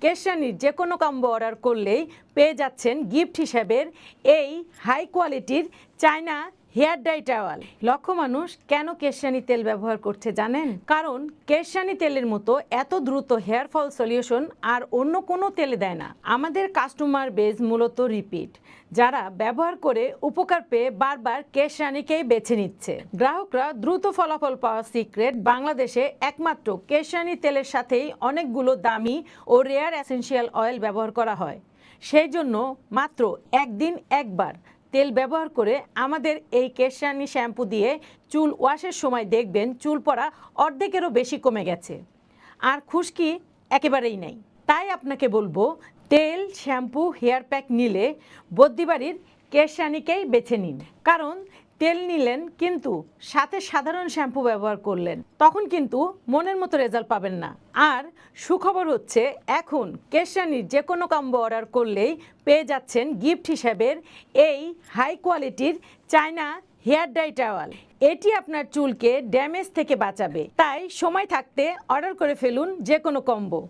কেশরানির যে কোনো combo order করলেই পেয়ে যাচ্ছেন গিফট হিসেবে এই হাই কোয়ালিটির চায়না হেয়ার ডাই টাওয়াল। লক্ষ মানুষ কেন কেশরানি তেল ব্যবহার করছে জানেন? কারণ কেশরানি তেলের মতো এত দ্রুত হেয়ার ফল সলিউশন আর অন্য কোনো তেলে দেয় না। আমাদের কাস্টমার বেস মূলত রিপিট, যারা ব্যবহার করে উপকার পেয়ে বারবার কেশরানিকেই বেছে নিচ্ছে। গ্রাহকরা দ্রুত ফলাফল পাওয়ার সিক্রেট বাংলাদেশে একমাত্র কেশরানি তেলের সাথেই অনেকগুলো দামি ও রেয়ার এসেনশিয়াল অয়েল ব্যবহার করা হয়। সেই জন্য মাত্র একদিন একবার তেল ব্যবহার করে আমাদের এই কেশরানি শ্যাম্পু দিয়ে চুল ওয়াশের সময় দেখবেন চুল পড়া অর্ধেকেরও বেশি কমে গেছে, আর খুশকি একেবারেই নেই। তাই আপনাকে বলবো, তেল, শ্যাম্পু, হেয়ার প্যাক নিলে বদ্যিবাড়ির কেশরানিকেই বেছে নিন। কারণ তেল নিলেন কিন্তু সাথে সাধারণ শ্যাম্পু ব্যবহার করলেন, তখন কিন্তু মনের মতো রেজাল্ট পাবেন না। আর সুখবর হচ্ছে, এখন কেশরানির যে কোনো কম্বো অর্ডার করলেই পেয়ে যাচ্ছেন গিফট হিসেবে এই হাই কোয়ালিটির চায়না হেয়ার ডাই টাওয়াল। এটি আপনার চুলকে ড্যামেজ থেকে বাঁচাবে। তাই সময় থাকতে অর্ডার করে ফেলুন যে কোনো কম্বো।